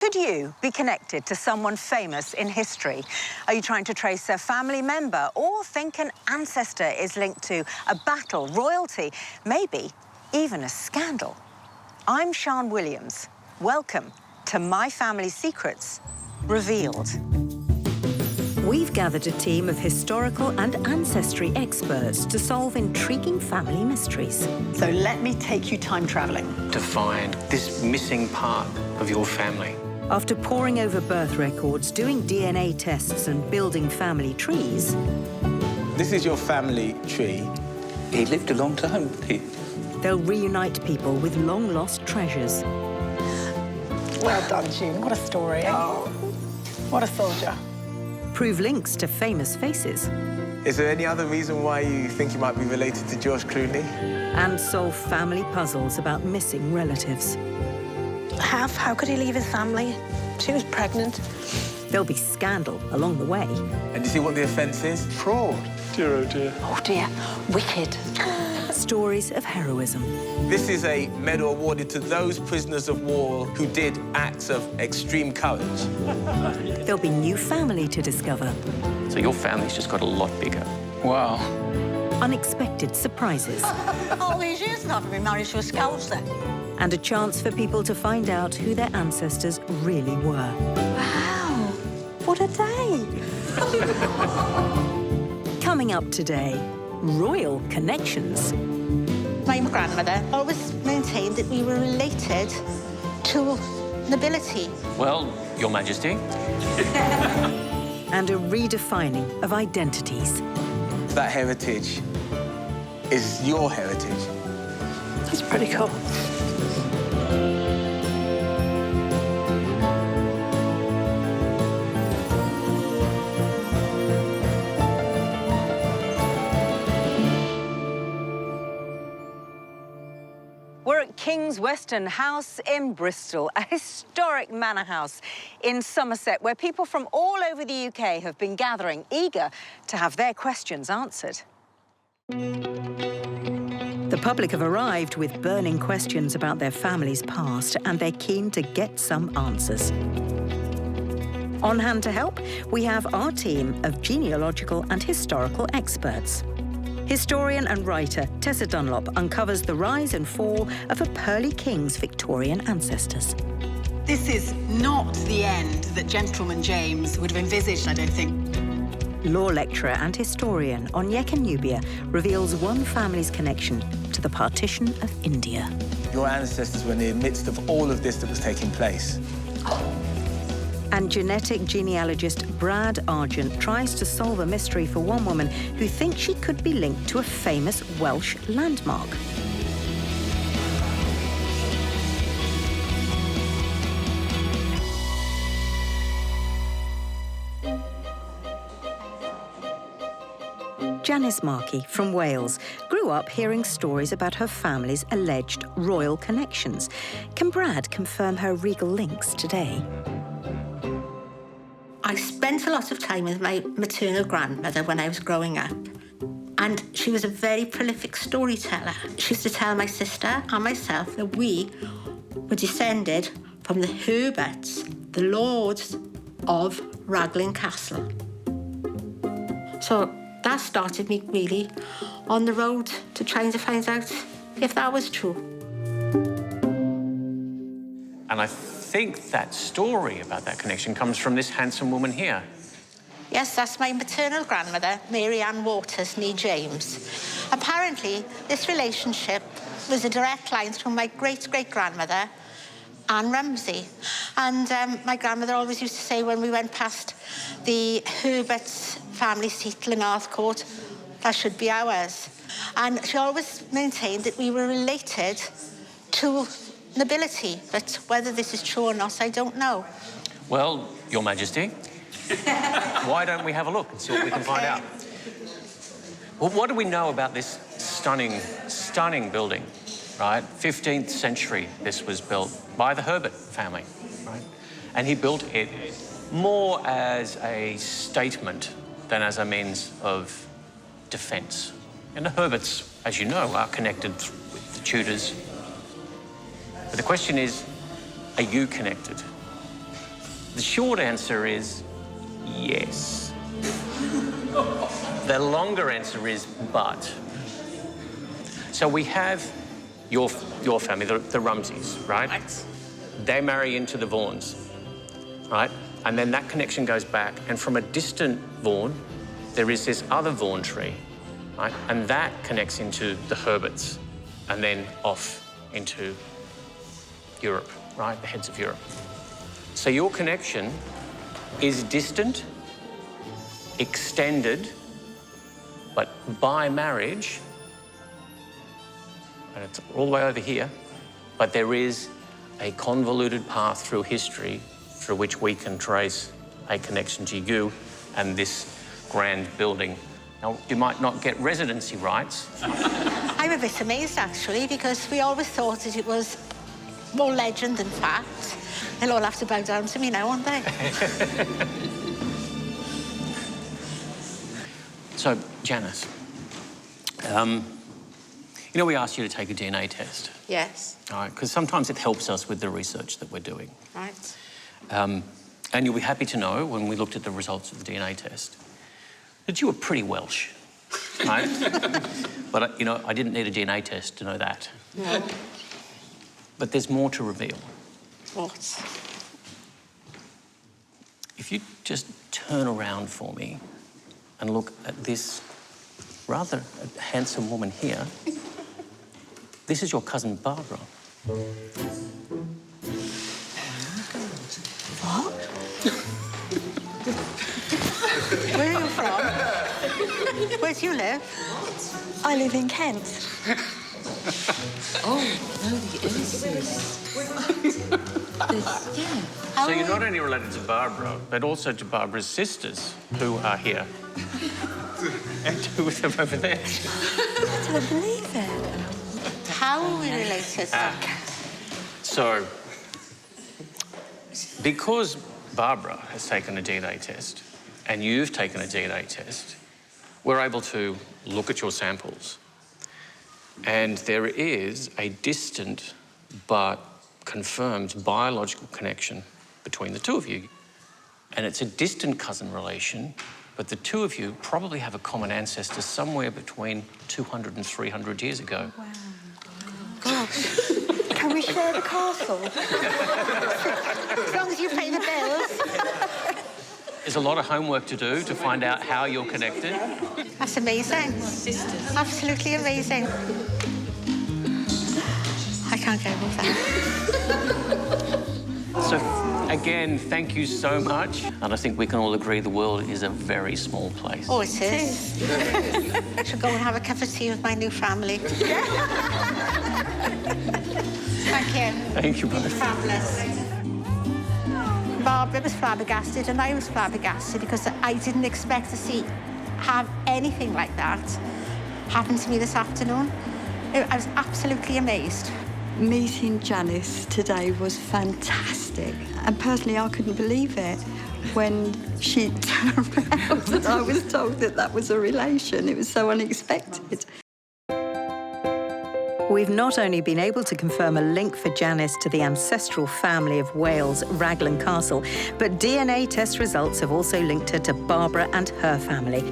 Could you be connected to someone famous in history? Are you trying to trace a family member or think an ancestor is linked to a battle, royalty, maybe even a scandal? I'm Sian Williams. Welcome to My Family Secrets Revealed. We've gathered a team of historical and ancestry experts to solve intriguing family mysteries. So let me take you time traveling. To find this missing part of your family. After poring over birth records, doing DNA tests and building family trees... This is your family tree. He lived a long time, They'll reunite people with long-lost treasures. Well done, June. What a story. Oh. What a soldier. Prove links to famous faces. Is there any other reason why you think you might be related to George Clooney? And solve family puzzles about missing relatives. How could he leave his family? She was pregnant. There'll be scandal along the way. And do you see what the offence is? Fraud. Dear, oh dear. Oh dear, wicked. Stories of heroism. This is a medal awarded to those prisoners of war who did acts of extreme courage. There'll be new family to discover. So your family's just got a lot bigger. Wow. Unexpected surprises. All these years and I haven't been married to a Scouser. And a chance for people to find out who their ancestors really were. Wow, what a day. Coming up today, royal connections. My grandmother always maintained that we were related to nobility. Well, Your Majesty. And a redefining of identities. That heritage is your heritage. That's pretty cool. We're at King's Western House in Bristol, a historic manor house in Somerset, where people from all over the UK have been gathering, eager to have their questions answered. The public have arrived with burning questions about their family's past, and they're keen to get some answers. On hand to help, we have our team of genealogical and historical experts. Historian and writer Tessa Dunlop uncovers the rise and fall of a pearly king's Victorian ancestors. This is not the end that Gentleman James would have envisaged, I don't think. Law lecturer and historian Onyeka Nubia reveals one family's connection to the partition of India. Your ancestors were in the midst of all of this that was taking place. And genetic genealogist Brad Argent tries to solve a mystery for one woman who thinks she could be linked to a famous Welsh landmark. Janice Markey from Wales grew up hearing stories about her family's alleged royal connections. Can Brad confirm her regal links today? I spent a lot of time with my maternal grandmother when I was growing up. And she was a very prolific storyteller. She used to tell my sister and myself that we were descended from the Herberts, the lords of Raglan Castle. So that started me really on the road to trying to find out if that was true. And I think that story about that connection comes from this handsome woman here. Yes, that's my maternal grandmother, Mary Ann Waters, nee James. Apparently, this relationship was a direct line through my great-great-grandmother, Anne Rumsey. And my grandmother always used to say when we went past the Herberts family seat, Llanarthcourt, that should be ours. And she always maintained that we were related to nobility, but whether this is true or not, I don't know. Well, Your Majesty, why don't we have a look and see what we can find out? Well, what do we know about this stunning building, right? 15th century, this was built by the Herbert family, right? And he built it more as a statement than as a means of defence. And the Herberts, as you know, are connected with the Tudors. But the question is, are you connected? The short answer is yes. The longer answer is but. So we have your family, the Rumseys, right? They marry into the Vaughans, right? And then that connection goes back, and from a distant Vaughan, there is this other Vaughan tree, right? And that connects into the Herberts, and then off into Europe, right? The heads of Europe. So your connection is distant, extended, but by marriage, and it's all the way over here, but there is a convoluted path through history through which we can trace a connection to you and this grand building. Now, you might not get residency rights. I'm a bit amazed, actually, because we always thought that it was more legend than fact. They'll all have to bow down to me now, won't they? So, Janice, you know, we asked you to take a DNA test. Yes. All right, because sometimes it helps us with the research that we're doing. Right. And you'll be happy to know, when we looked at the results of the DNA test, that you were pretty Welsh, right? But, you know, I didn't need a DNA test to know that. No. But there's more to reveal. What? If you just turn around for me and look at this rather handsome woman here, this is your cousin Barbara. What? Where are you from? Where do you live? I live in Kent. Oh, no, the innocence. So you're not only related to Barbara, but also to Barbara's sisters, who are here. And two of them over there. I don't believe it. How are we related? So, because Barbara has taken a DNA test and you've taken a DNA test, we're able to look at your samples. And there is a distant but confirmed biological connection between the two of you. And it's a distant cousin relation, but the two of you probably have a common ancestor somewhere between 200 and 300 years ago. Wow. Gosh. Can we share the castle? As long as you pay the bills. There's a lot of homework to do to find out how you're connected. That's amazing. Absolutely amazing. I can't go with that. So, again, thank you so much. And I think we can all agree the world is a very small place. Oh, it is. I should go and have a cup of tea with my new family. Thank you. Thank you both. Fabulous. Barbara was flabbergasted and I was flabbergasted because I didn't expect to have anything like that happen to me this afternoon. I was absolutely amazed. Meeting Janice today was fantastic. And personally, I couldn't believe it when she turned around and I was told that that was a relation. It was so unexpected. We've not only been able to confirm a link for Janice to the ancestral family of Wales, Raglan Castle, but DNA test results have also linked her to Barbara and her family.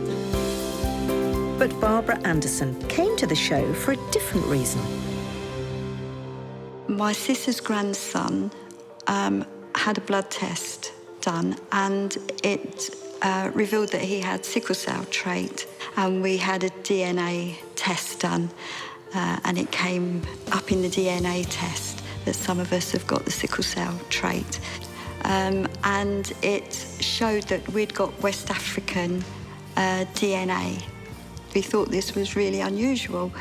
But Barbara Anderson came to the show for a different reason. My sister's grandson had a blood test done and it revealed that he had sickle cell trait, and we had a DNA test done. And it came up in the DNA test that some of us have got the sickle cell trait. And it showed that we'd got West African DNA. We thought this was really unusual.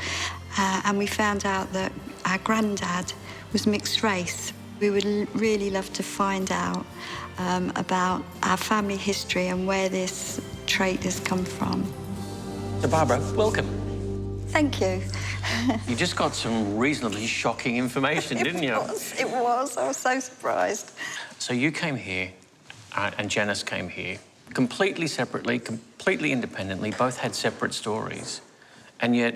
And we found out that our granddad was mixed race. We would really love to find out about our family history and where this trait has come from. So, Barbara, welcome. Thank you. You just got some reasonably shocking information, didn't you? It was. I was so surprised. So you came here, and Janice came here, completely separately, completely independently, both had separate stories, and yet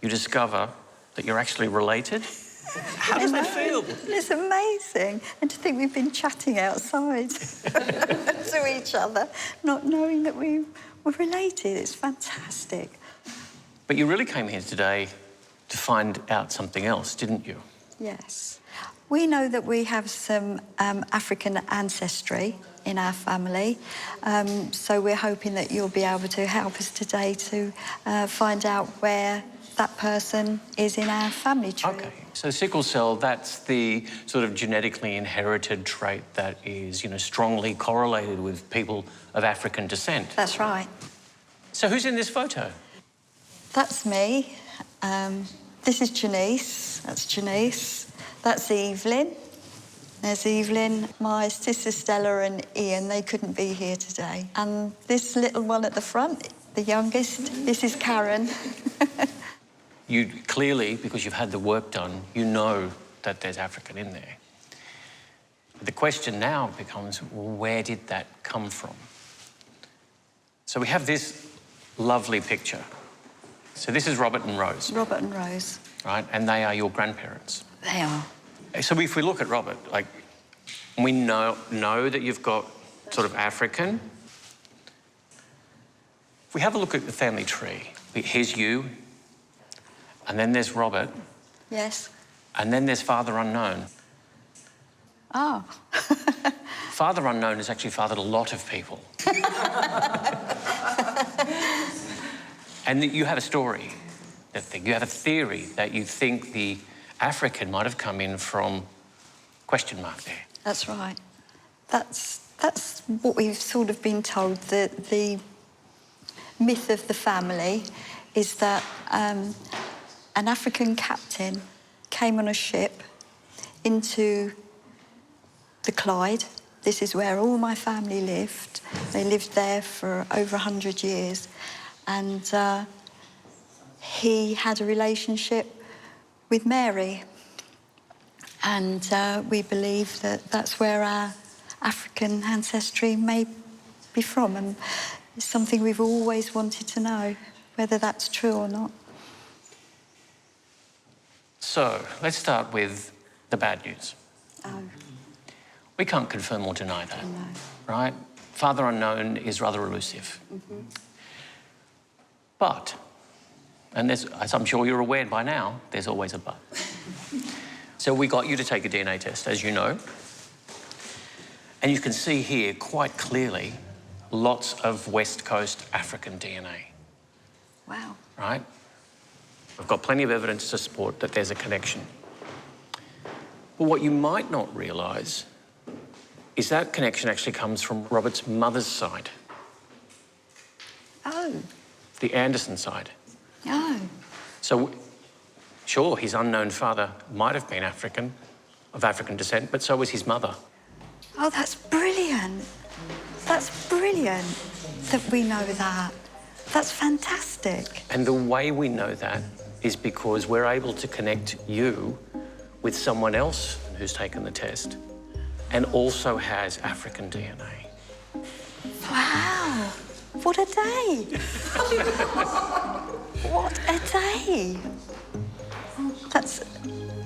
you discover that you're actually related? How does that feel? It's amazing. And to think we've been chatting outside to each other, not knowing that we were related. It's fantastic. But you really came here today to find out something else, didn't you? Yes. We know that we have some African ancestry in our family, so we're hoping that you'll be able to help us today to find out where that person is in our family tree. OK, so sickle cell, that's the sort of genetically inherited trait that is, strongly correlated with people of African descent. That's right. So who's in this photo? That's me. This is Janice. That's Janice. That's Evelyn. There's Evelyn. My sister Stella and Ian, they couldn't be here today. And this little one at the front, the youngest, this is Karen. You clearly, because you've had the work done, you know that there's African in there. The question now becomes, well, where did that come from? So we have this lovely picture. So this is Robert and Rose. Robert and Rose. Right, and they are your grandparents. They are. So if we look at Robert, like, we know that you've got sort of African. If we have a look at the family tree, here's you, and then there's Robert. Yes. And then there's Father Unknown. Oh. Father Unknown has actually fathered a lot of people. And you have a story, you have a theory that you think the African might have come in from question mark there. That's right. That's what we've sort of been told. The myth of the family is that an African captain came on a ship into the Clyde. This is where all my family lived. They lived there for over 100 years. And he had a relationship with Mary. And we believe that that's where our African ancestry may be from. And it's something we've always wanted to know, whether that's true or not. So let's start with the bad news. Oh. We can't confirm or deny that, No. right? Father Unknown is rather elusive. Mm-hmm. But, and there's, as I'm sure you're aware by now, there's always a but. So we got you to take a DNA test, as you know. And you can see here quite clearly lots of West Coast African DNA. Wow. Right? I've got plenty of evidence to support that there's a connection. But what you might not realise is that connection actually comes from Robert's mother's side. Oh. The Anderson side. Oh. So, sure, his unknown father might have been African, of African descent, but so was his mother. Oh, that's brilliant. That's brilliant that we know that. That's fantastic. And the way we know that is because we're able to connect you with someone else who's taken the test and also has African DNA. Wow. What a day. What a day.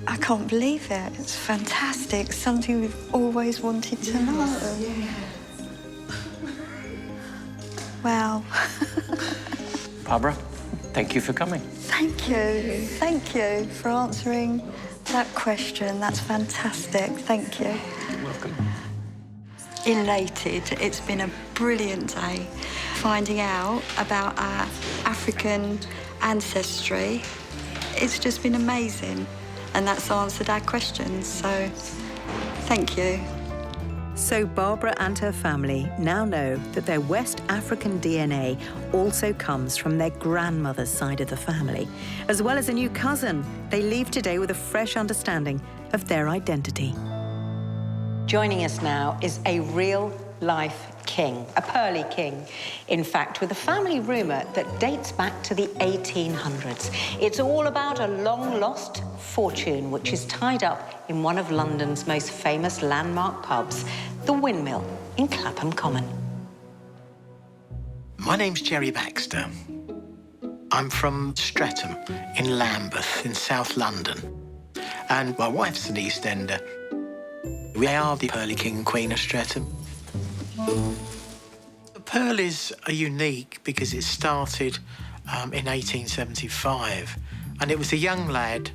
I can't believe it. It's fantastic. Something we've always wanted to know. Yeah. Wow. Barbara, thank you for coming. Thank you. Thank you for answering that question. That's fantastic. Thank you. You're welcome. Elated. It's been a brilliant day. Finding out about our African ancestry, it's just been amazing. And that's answered our questions, so thank you. So Barbara and her family now know that their West African DNA also comes from their grandmother's side of the family. As well as a new cousin, they leave today with a fresh understanding of their identity. Joining us now is a real-life king, a pearly king, in fact, with a family rumour that dates back to the 1800s. It's all about a long-lost fortune which is tied up in one of London's most famous landmark pubs, the Windmill in Clapham Common. My name's Jerry Baxter. I'm from Streatham in Lambeth in South London. and my wife's an East Ender. We are the Pearly King and Queen of Streatham. The Pearlies are unique because it started in 1875, and it was a young lad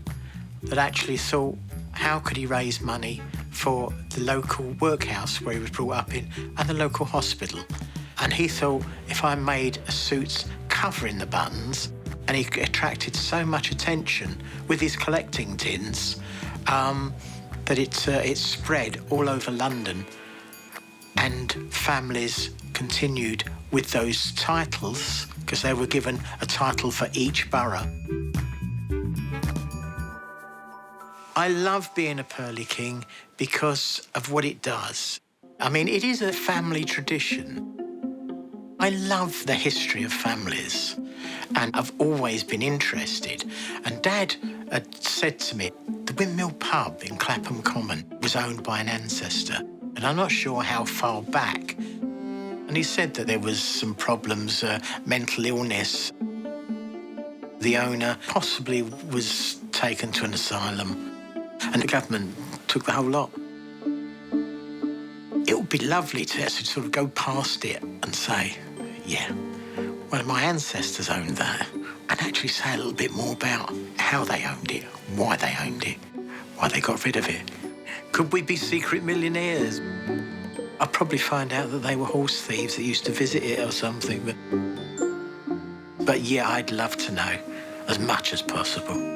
that actually thought, how could he raise money for the local workhouse where he was brought up in and the local hospital? And he thought, if I made a suit covering the buttons, and he attracted so much attention with his collecting tins that it spread all over London, and families continued with those titles because they were given a title for each borough. I love being a Pearly King because of what it does. I mean, it is a family tradition. I love the history of families, and I've always been interested. And Dad had said to me, the Windmill Pub in Clapham Common was owned by an ancestor, and I'm not sure how far back. And he said that there was some problems, mental illness. The owner possibly was taken to an asylum, and the government took the whole lot. It would be lovely to sort of go past it and say, yeah, well, my ancestors owned that, and actually say a little bit more about how they owned it, why they owned it, why they got rid of it. Could we be secret millionaires? I'd probably find out that they were horse thieves that used to visit it or something, but yeah, I'd love to know as much as possible.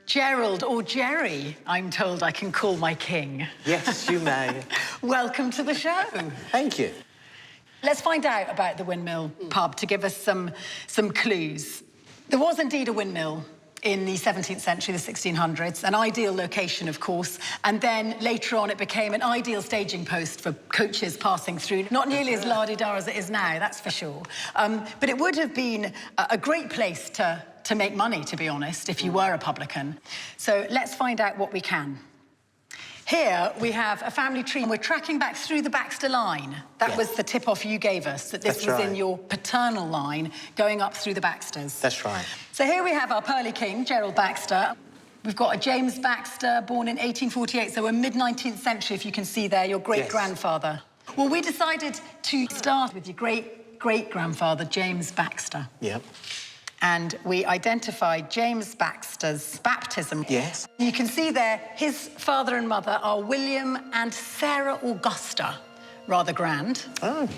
Gerald, or Jerry, I'm told I can call my king. Yes, you may. Welcome to the show. Thank you. Let's find out about the Windmill Pub to give us some clues. There was indeed a windmill in the 17th century, the 1600s, an ideal location, of course, and then later on it became an ideal staging post for coaches passing through. Not nearly as la-di-da as it is now, that's for sure. But it would have been a great place to make money, to be honest, if you were a publican. So let's find out what we can. Here we have a family tree, and we're tracking back through the Baxter line. That was the tip-off you gave us, that this was in your paternal line, going up through the Baxters. That's right. So here we have our Pearly King, Gerald Baxter. We've got a James Baxter, born in 1848, so we're mid-19th century, if you can see there, your great-grandfather. Yes. Well, we decided to start with your great-great-grandfather, James Baxter. Yep. And we identified James Baxter's baptism. Yes. You can see there, his father and mother are William and Sarah Augusta. Rather grand. Oh.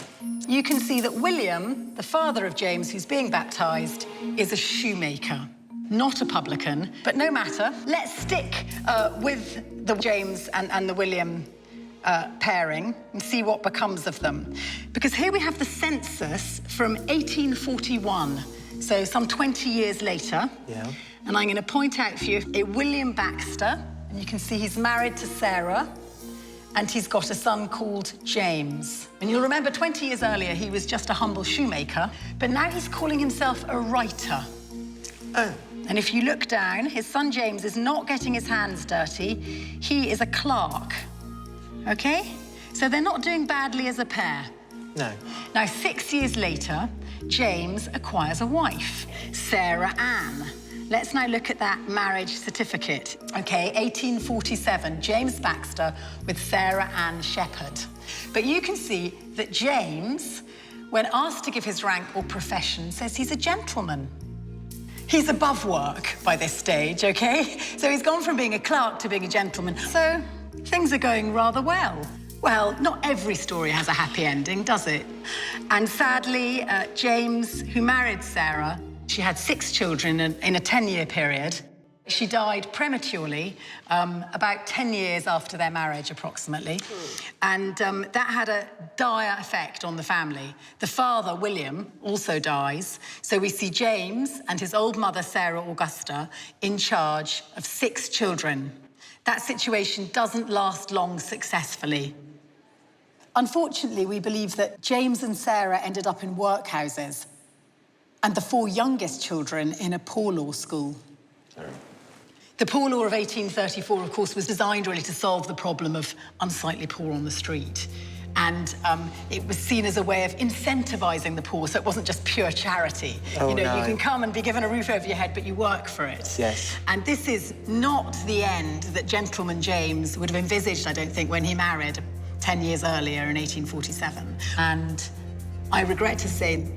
You can see that William, the father of James, who's being baptised, is a shoemaker, not a publican, but no matter. Let's stick with the James and the William pairing and see what becomes of them. Because here we have the census from 1841. So some 20 years later, and I'm going to point out for you a William Baxter, and you can see he's married to Sarah, and he's got a son called James. And you'll remember 20 years earlier, he was just a humble shoemaker, but now he's calling himself a writer. Oh. And if you look down, his son James is not getting his hands dirty. He is a clerk, okay? So they're not doing badly as a pair. No. Now, 6 years later, James acquires a wife, Sarah Ann. Let's now look at that marriage certificate. Okay, 1847, James Baxter with Sarah Ann Shepherd. But you can see that James, when asked to give his rank or profession, says he's a gentleman. He's above work by this stage, okay? So he's gone from being a clerk to being a gentleman. So things are going rather well. Well, not every story has a happy ending, does it? And sadly, James, who married Sarah, she had 6 children in a 10-year period. She died prematurely, about 10 years after their marriage, approximately. And that had a dire effect on the family. The father, William, also dies. So we see James and his old mother, Sarah Augusta, in charge of 6 children. That situation doesn't last long successfully. Unfortunately, we believe that James and Sarah ended up in workhouses, and the 4 youngest children in a poor law school. Sorry. The Poor Law of 1834, of course, was designed really to solve the problem of unsightly poor on the street. And it was seen as a way of incentivising the poor, so it wasn't just pure charity. Oh, you know, no. you can come and be given a roof over your head, but you work for it. Yes. And this is not the end that Gentleman James would have envisaged, I don't think, when he married 10 years earlier in 1847. And I regret to say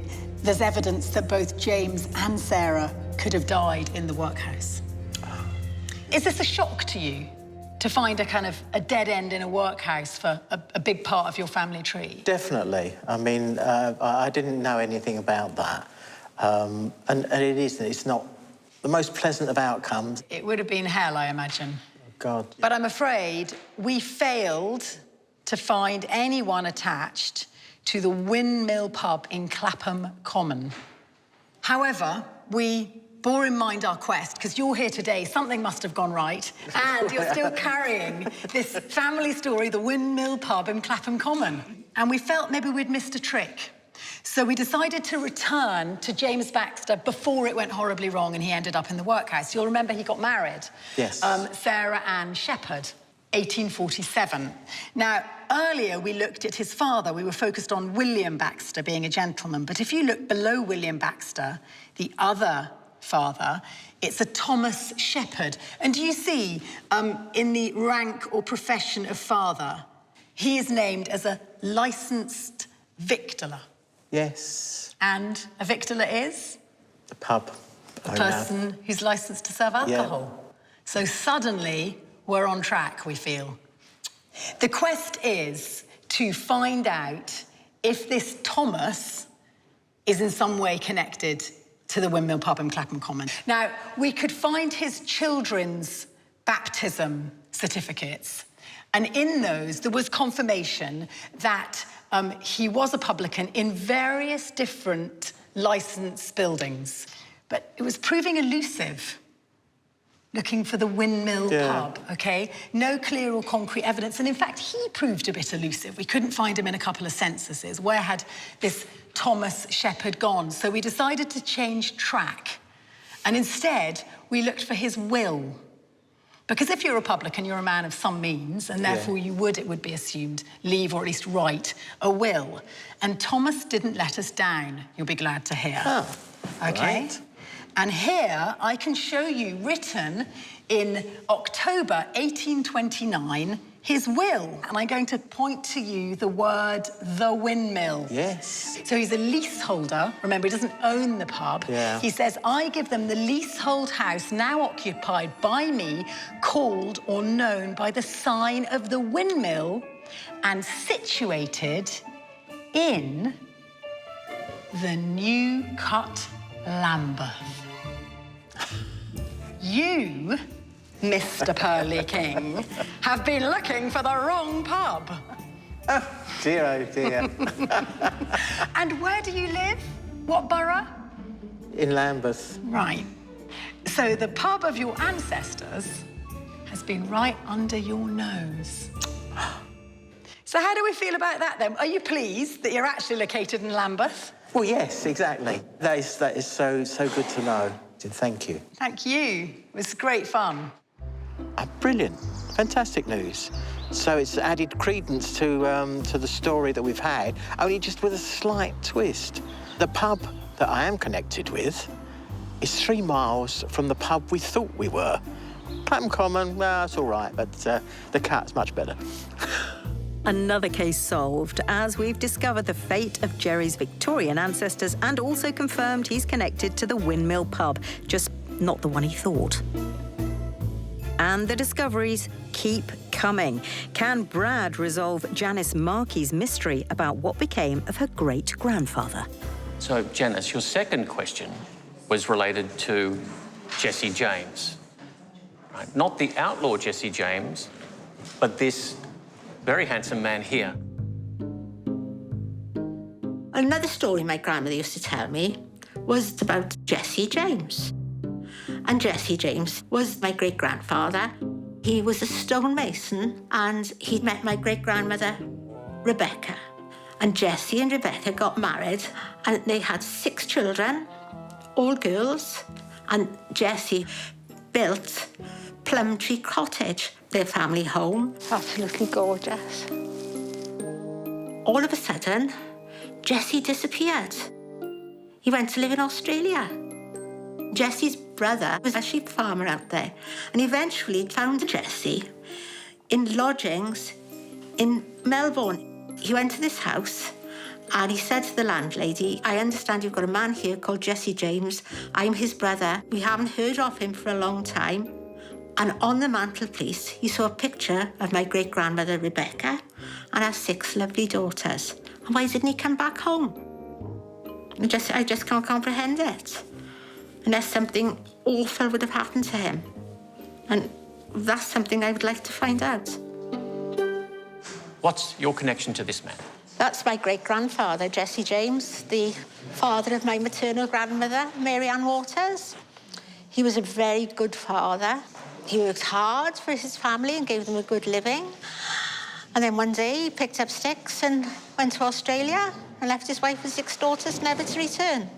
there's evidence that both James and Sarah could have died in the workhouse. Is this a shock to you, to find a dead end in a workhouse for a big part of your family tree? Definitely. I mean, I didn't know anything about that. And it's not the most pleasant of outcomes. It would have been hell, I imagine. God. But I'm afraid we failed to find anyone attached to the Windmill Pub in Clapham Common. However, we bore in mind our quest, because you're here today, something must have gone right, and you're still carrying this family story, the Windmill Pub in Clapham Common. And we felt maybe we'd missed a trick. So we decided to return to James Baxter before it went horribly wrong and he ended up in the workhouse. You'll remember he got married. Yes. Sarah Ann Shepherd, 1847. Now, earlier we looked at his father. We were focused on William Baxter being a gentleman. But if you look below William Baxter, the other father, it's a Thomas Shepherd. And do you see, in the rank or profession of father, he is named as a licensed victualler. Yes. And a victualler is? The pub The owner. person who's licensed to serve alcohol. Yeah. So suddenly, we're on track, we feel. The quest is to find out if this Thomas is in some way connected to the Windmill Pub in Clapham Common. Now, we could find his children's baptism certificates, and in those, there was confirmation that he was a publican in various different licensed buildings. But it was proving elusive, looking for the Windmill Pub, OK? No clear or concrete evidence. And in fact, he proved a bit elusive. We couldn't find him in a couple of censuses. Where had this Thomas Shepherd gone? So we decided to change track. And instead, we looked for his will. Because if you're a publican, you're a man of some means, and therefore you would, it would be assumed, leave or at least write a will. And Thomas didn't let us down, you'll be glad to hear. Oh, OK? right. And here I can show you, written in October 1829, his will. And I'm going to point to you the word, the windmill. Yes. So he's a leaseholder. Remember, he doesn't own the pub. Yeah. He says, I give them the leasehold house now occupied by me, called or known by the sign of the windmill, and situated in the New Cut Lambeth. You, Mr. Pearly King, have been looking for the wrong pub. Oh, dear. And where do you live? What borough? In Lambeth. Right. So the pub of your ancestors has been right under your nose. So how do we feel about that, then? Are you pleased that you're actually located in Lambeth? Well, yes, exactly. That is so good to know. Thank you. Thank you. It was great fun. Brilliant. Fantastic news. So it's added credence to the story that we've had, only just with a slight twist. The pub that I am connected with is 3 miles from the pub we thought we were. Clapham Common, well, it's all right, but the Cut's much better. Another case solved, as we've discovered the fate of Jerry's Victorian ancestors and also confirmed he's connected to the Windmill Pub, just not the one he thought. And the discoveries keep coming. Can Brad resolve Janice Markey's mystery about what became of her great-grandfather? So, Janice, your second question was related to Jesse James. Right? Not the outlaw Jesse James, but this very handsome man here. Another story my grandmother used to tell me was about Jesse James. And Jesse James was my great-grandfather. He was a stonemason, and he'd met my great-grandmother, Rebecca. And Jesse and Rebecca got married, and they had 6 children, all girls. And Jesse built Plumtree Cottage, their family home. Absolutely gorgeous. All of a sudden, Jesse disappeared. He went to live in Australia. Jesse's brother was a sheep farmer out there, and eventually found Jesse in lodgings in Melbourne. He went to this house and he said to the landlady, I understand you've got a man here called Jesse James. I'm his brother. We haven't heard of him for a long time. And on the mantelpiece, he saw a picture of my great-grandmother, Rebecca, and her 6 lovely daughters. And why didn't he come back home? I just can't comprehend it. Unless something awful would have happened to him. And that's something I would like to find out. What's your connection to this man? That's my great-grandfather, Jesse James, the father of my maternal grandmother, Mary Ann Waters. He was a very good father. He worked hard for his family and gave them a good living. And then one day he picked up sticks and went to Australia and left his wife and 6 daughters never to return.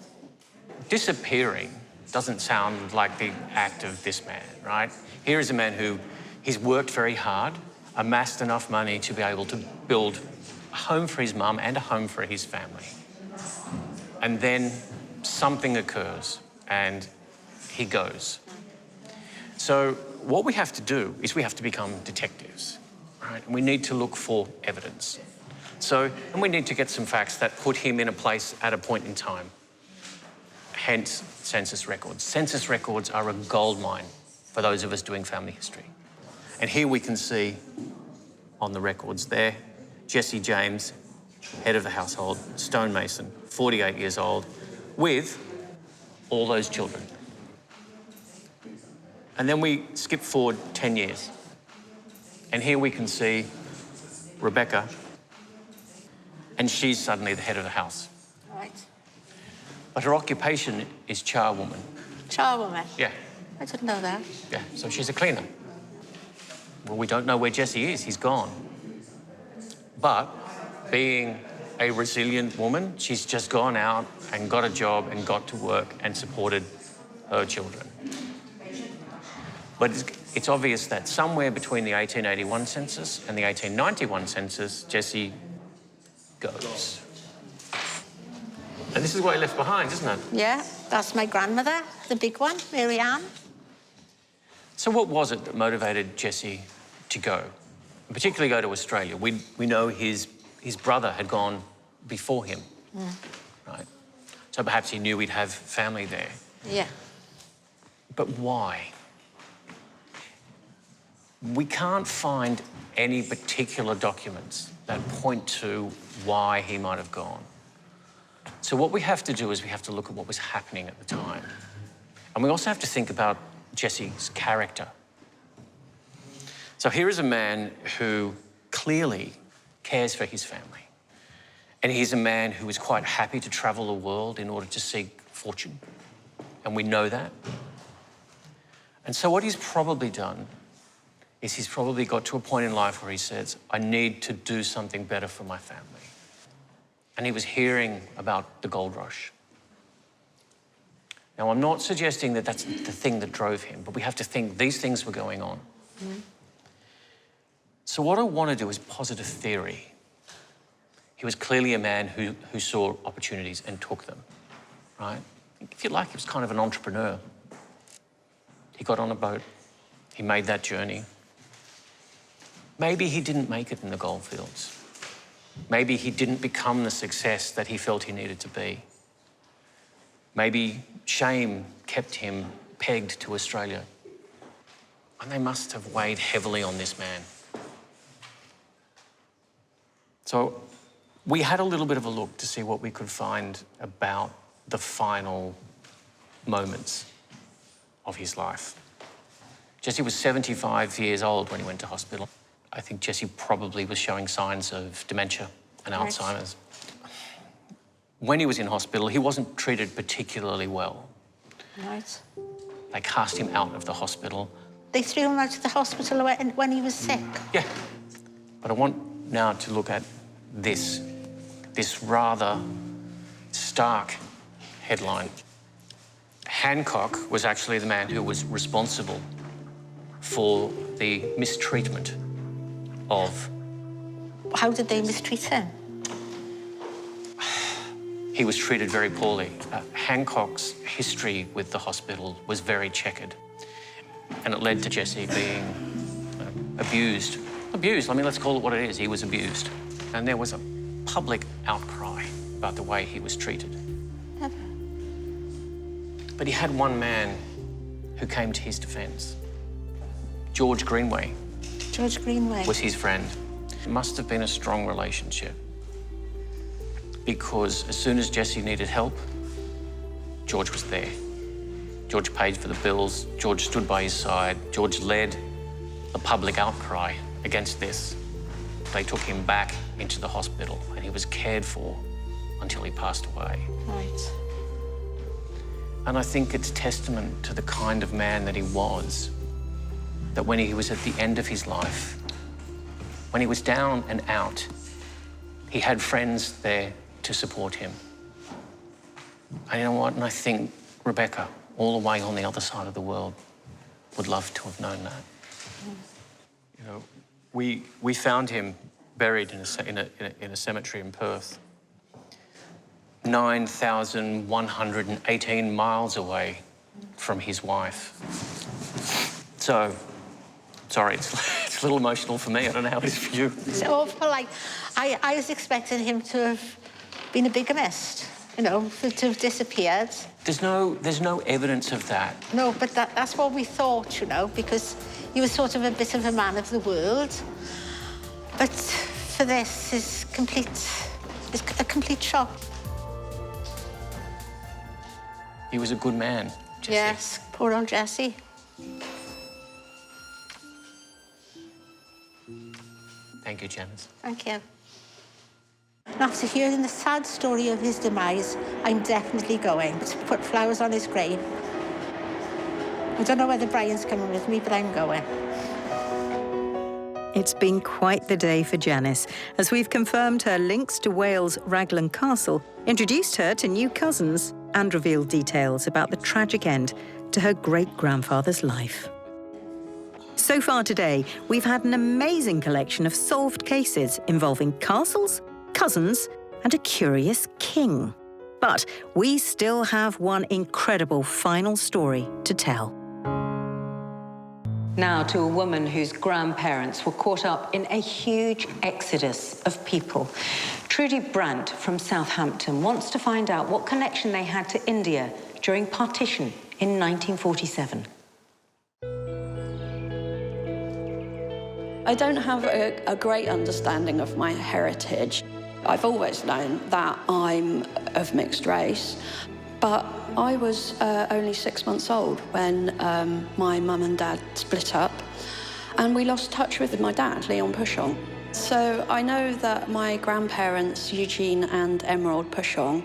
Disappearing doesn't sound like the act of this man, right? Here is a man who he's worked very hard, amassed enough money to be able to build a home for his mum and a home for his family. And then something occurs and he goes. So what we have to do is we have to become detectives, right? And we need to look for evidence. And we need to get some facts that put him in a place at a point in time. Hence, census records. Census records are a goldmine for those of us doing family history. And here we can see on the records there, Jesse James, head of the household, stonemason, 48 years old, with all those children. And then we skip forward 10 years. And here we can see Rebecca, and she's suddenly the head of the house. Right. But her occupation is charwoman. Charwoman? Yeah. I didn't know that. Yeah, so she's a cleaner. Well, we don't know where Jesse is. He's gone. But being a resilient woman, she's just gone out and got a job and got to work and supported her children. But it's obvious that somewhere between the 1881 census and the 1891 census, Jesse goes. And this is what he left behind, isn't it? Yeah, that's my grandmother, the big one, Mary Ann. So what was it that motivated Jesse to go, and particularly go to Australia? We know his brother had gone before him, right? So perhaps he knew he'd have family there. Yeah. But why? We can't find any particular documents that point to why he might have gone. So what we have to do is we have to look at what was happening at the time. And we also have to think about Jesse's character. So here is a man who clearly cares for his family. And he's a man who is quite happy to travel the world in order to seek fortune. And we know that. And so what he's probably done is he's probably got to a point in life where he says, I need to do something better for my family. And he was hearing about the gold rush. Now, I'm not suggesting that that's the thing that drove him, but we have to think these things were going on. So what I want to do is posit a theory. He was clearly a man who saw opportunities and took them, right? If you like, he was kind of an entrepreneur. He got on a boat. He made that journey. Maybe he didn't make it in the goldfields. Maybe he didn't become the success that he felt he needed to be. Maybe shame kept him pegged to Australia. And they must have weighed heavily on this man. So we had a little bit of a look to see what we could find about the final moments of his life. Jesse was 75 years old when he went to hospital. I think Jesse probably was showing signs of dementia and Alzheimer's. When he was in hospital, he wasn't treated particularly well. Right. They cast him out of the hospital. They threw him out of the hospital when he was sick? Yeah. But I want now to look at this rather stark headline. Hancock was actually the man who was responsible for the mistreatment of... How did they mistreat him? he was treated very poorly. Hancock's history with the hospital was very checkered, and it led to Jesse being abused. Abused, I mean, let's call it what it is. He was abused. And there was a public outcry about the way he was treated. But he had one man who came to his defence. George Greenway. George Greenway. Was his friend. It must have been a strong relationship, because as soon as Jesse needed help, George was there. George paid for the bills. George stood by his side. George led the public outcry against this. They took him back into the hospital and he was cared for until he passed away. Right. And I think it's testament to the kind of man that he was, that when he was at the end of his life, when he was down and out, he had friends there to support him. And you know what? And I think Rebecca, all the way on the other side of the world, would love to have known that. You know, we found him buried in a cemetery in Perth, 9,118 miles away from his wife. So, sorry, it's a little emotional for me. I don't know how it is for you. It's awful. Like, I was expecting him to have been a bigamist, you know, to have disappeared. There's no evidence of that. No, but that's what we thought, you know, because he was sort of a bit of a man of the world. But for this, it's a complete shock. He was a good man, Jesse. Yes, poor old Jesse. Thank you, Janice. Thank you. And after hearing the sad story of his demise, I'm definitely going to put flowers on his grave. I don't know whether Brian's coming with me, but I'm going. It's been quite the day for Janice, as we've confirmed her links to Wales' Raglan Castle, introduced her to new cousins, and revealed details about the tragic end to her great-grandfather's life. So far today, we've had an amazing collection of solved cases involving castles, cousins, and a curious king. But we still have one incredible final story to tell. Now to a woman whose grandparents were caught up in a huge exodus of people. Trudy Brant from Southampton wants to find out what connection they had to India during partition in 1947. I don't have a great understanding of my heritage. I've always known that I'm of mixed race, but I was only 6 months old when my mum and dad split up, and we lost touch with my dad, Leon Pushong. So I know that my grandparents, Eugene and Emerald Pushong,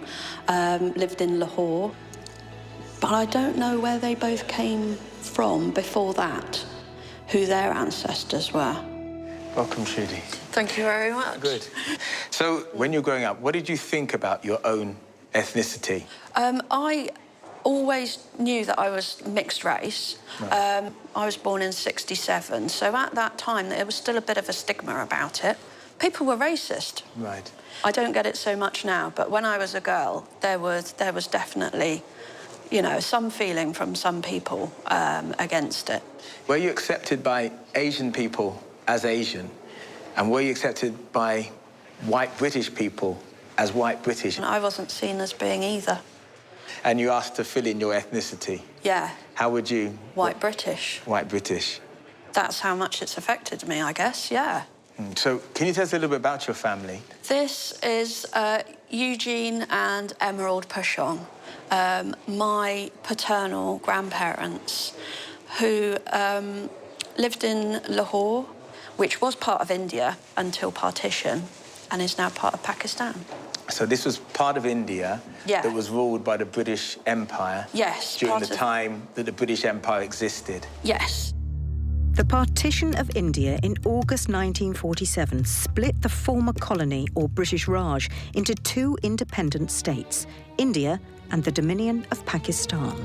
lived in Lahore, but I don't know where they both came from before that, who their ancestors were. Welcome, Trudy. Thank you very much. Good. So, when you were growing up, what did you think about your own ethnicity? I always knew that I was mixed race. Right. I was born in '67, so at that time there was still a bit of a stigma about it. People were racist. Right. I don't get it so much now, but when I was a girl, there was definitely, you know, some feeling from some people against it. Were you accepted by Asian people as Asian? And were you accepted by white British people as white British? I wasn't seen as being either. And you asked to fill in your ethnicity? Yeah. How would you? White British. White British. That's how much it's affected me, I guess, yeah. So, can you tell us a little bit about your family? This is Eugene and Emerald Pushong, my paternal grandparents, who lived in Lahore, which was part of India until partition, and is now part of Pakistan. So this was part of India that was ruled by the British Empire during the time that the British Empire existed. Yes. The partition of India in August 1947 split the former colony, or British Raj, into two independent states, India and the Dominion of Pakistan.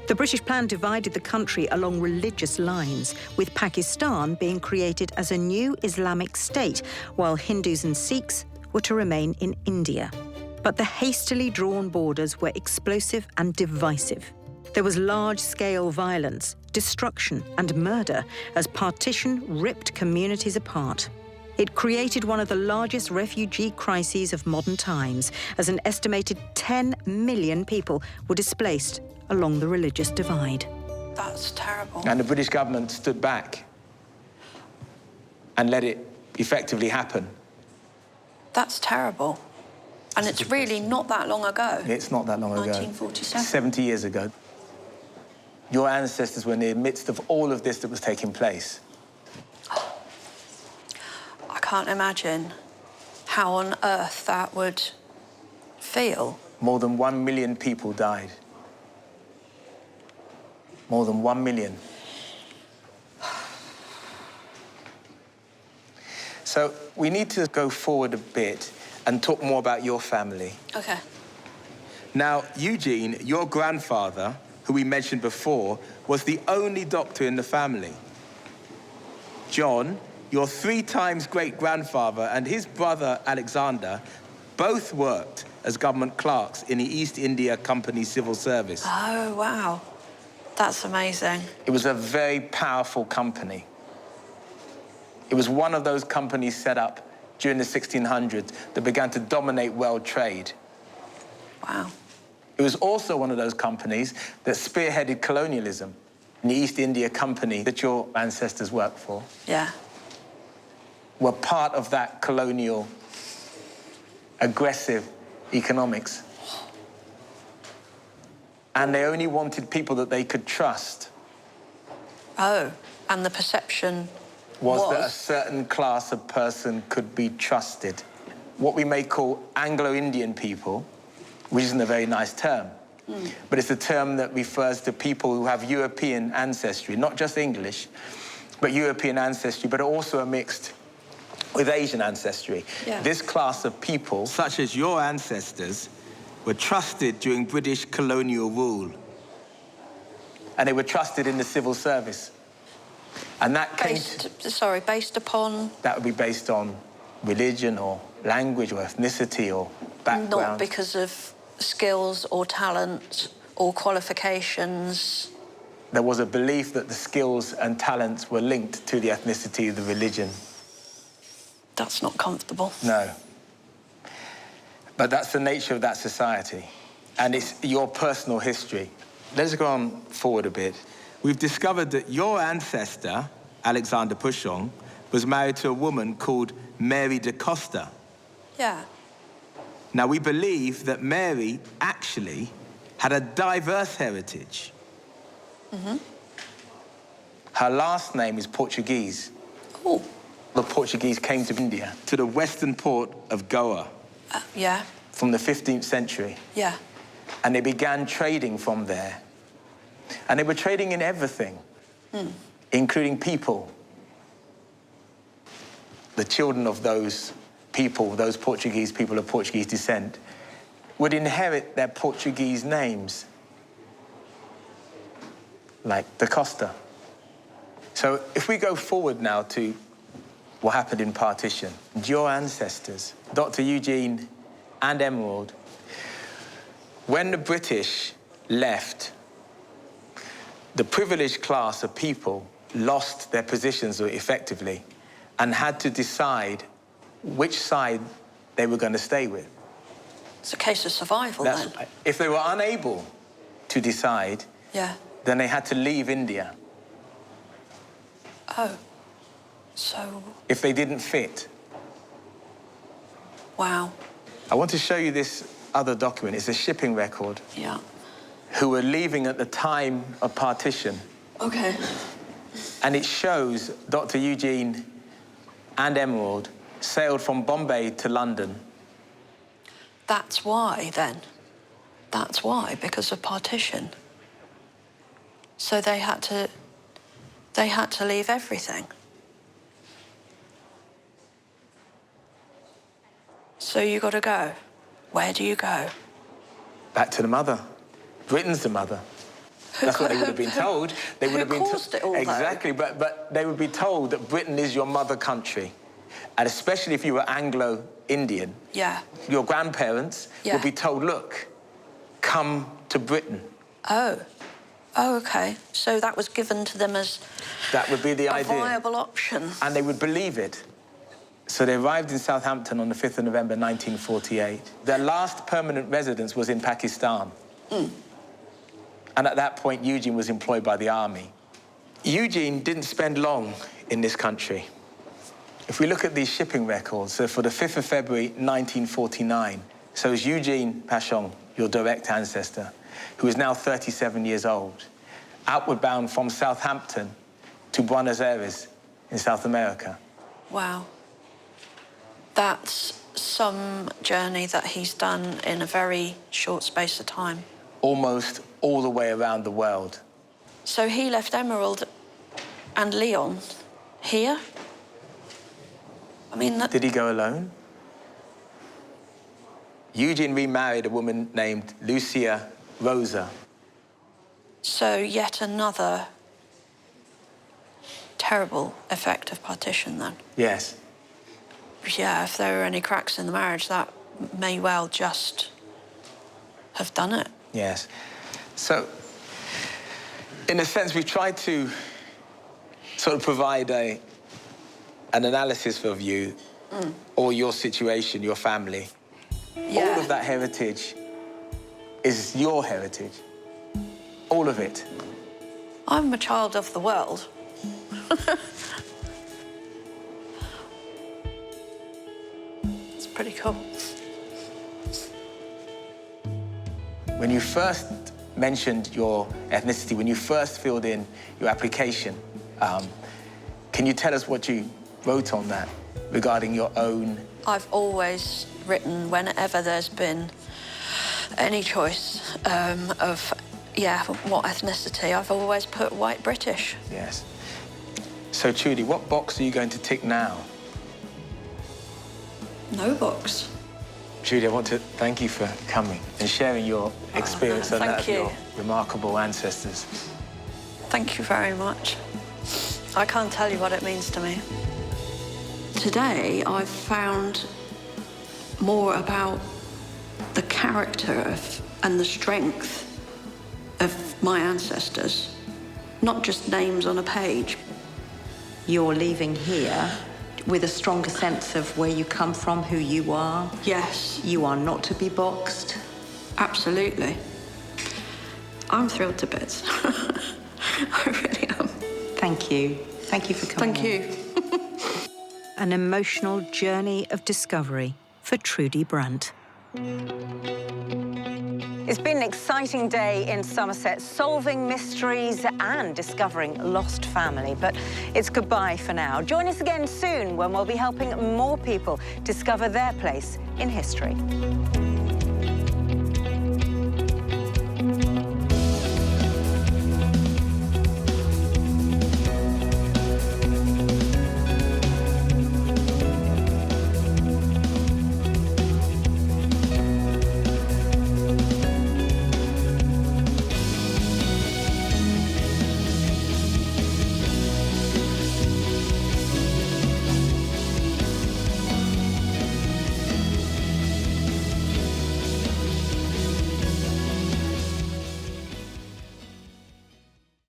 The British plan divided the country along religious lines, with Pakistan being created as a new Islamic state, while Hindus and Sikhs were to remain in India. But the hastily drawn borders were explosive and divisive. There was large-scale violence, destruction and murder as partition ripped communities apart. It created one of the largest refugee crises of modern times, as an estimated 10 million people were displaced along the religious divide. That's terrible. And the British government stood back and let it effectively happen. That's terrible. And it's really not that long ago. It's not that long ago. 1947. 70 years ago. Your ancestors were in the midst of all of this that was taking place. I can't imagine how on earth that would feel. More than 1 million people died. More than 1 million. So we need to go forward a bit and talk more about your family. Okay. Now, Eugene, your grandfather, who we mentioned before, was the only doctor in the family. John, your 3 times great-grandfather, and his brother, Alexander, both worked as government clerks in the East India Company civil service. Oh, wow. That's amazing. It was a very powerful company. It was one of those companies set up during the 1600s that began to dominate world trade. Wow. It was also one of those companies that spearheaded colonialism in the East India Company that your ancestors worked for. Yeah. Were part of that colonial, aggressive economics. And they only wanted people that they could trust. Oh, and the perception was that a certain class of person could be trusted. What we may call Anglo-Indian people, which isn't a very nice term, but it's a term that refers to people who have European ancestry, not just English, but European ancestry, but also are mixed with Asian ancestry. Yeah. This class of people, such as your ancestors, were trusted during British colonial rule. And they were trusted in the civil service. And that came... based upon? That would be based on religion or language or ethnicity or background. Not because of skills or talent or qualifications. There was a belief that the skills and talents were linked to the ethnicity, the religion. That's not comfortable. No. But that's the nature of that society. And it's your personal history. Let's go on forward a bit. We've discovered that your ancestor, Alexander Pushong, was married to a woman called Mary de Costa. Yeah. Now, we believe that Mary actually had a diverse heritage. Mm-hmm. Her last name is Portuguese. Oh. The Portuguese came to India, to the western port of Goa. Yeah. From the 15th century. Yeah. And they began trading from there. And they were trading in everything, including people. The children of those people, those Portuguese people of Portuguese descent, would inherit their Portuguese names, like da Costa. So if we go forward now to what happened in partition, your ancestors, Dr. Eugene and Emerald, when the British left, the privileged class of people lost their positions effectively and had to decide which side they were going to stay with. It's a case of survival, then. If they were unable to decide, then they had to leave India. Oh, so... If they didn't fit. Wow. I want to show you this other document. It's a shipping record. Yeah. Who were leaving at the time of partition. Okay. And it shows Dr. Eugene and Emerald sailed from Bombay to London. That's why, then. That's why, because of partition. So they had to leave everything. So you got to go. Where do you go? Back to the mother. Britain's the mother. That's what they would have been told. They would have been caused it all, exactly, but they would be told that Britain is your mother country. And especially if you were Anglo-Indian, Yeah. your grandparents would be told, look, come to Britain. Oh. Oh, OK. So that was given to them as that would be the a idea. viable option. And they would believe it. So they arrived in Southampton on the 5th of November, 1948. Their last permanent residence was in Pakistan. And at that point, Eugene was employed by the army. Eugene didn't spend long in this country. If we look at these shipping records, so for the 5th of February, 1949, so it's Eugene Pachon, your direct ancestor, who is now 37 years old, outward bound from Southampton to Buenos Aires in South America. Wow. That's some journey that he's done in a very short space of time. Almost all the way around the world. So he left Emerald and Leon here? I mean... Did he go alone? Eugene remarried a woman named Lucia Rosa. So yet another terrible effect of partition, then? Yes. Yeah, if there were any cracks in the marriage, that may well just have done it. Yes. So, in a sense, we've tried to sort of provide an analysis of you or your situation, your family. Yeah. All of that heritage is your heritage. All of it. I'm a child of the world. It's pretty cool. When you first mentioned your ethnicity, when you first filled in your application, can you tell us what you wrote on that regarding your own? I've always written, whenever there's been any choice of, what ethnicity, I've always put white British. Yes. So, Trudy, what box are you going to tick now? No box. Trudy, I want to thank you for coming and sharing your experience and that of your remarkable ancestors. Thank you very much. I can't tell you what it means to me. Today, I've found more about the character of and the strength of my ancestors, not just names on a page. You're leaving here with a stronger sense of where you come from, who you are. Yes. You are not to be boxed. Absolutely. I'm thrilled to bits. I really am. Thank you. Thank you for coming. Thank you. An emotional journey of discovery for Trudy Brant. It's been an exciting day in Somerset, solving mysteries and discovering lost family. But it's goodbye for now. Join us again soon when we'll be helping more people discover their place in history.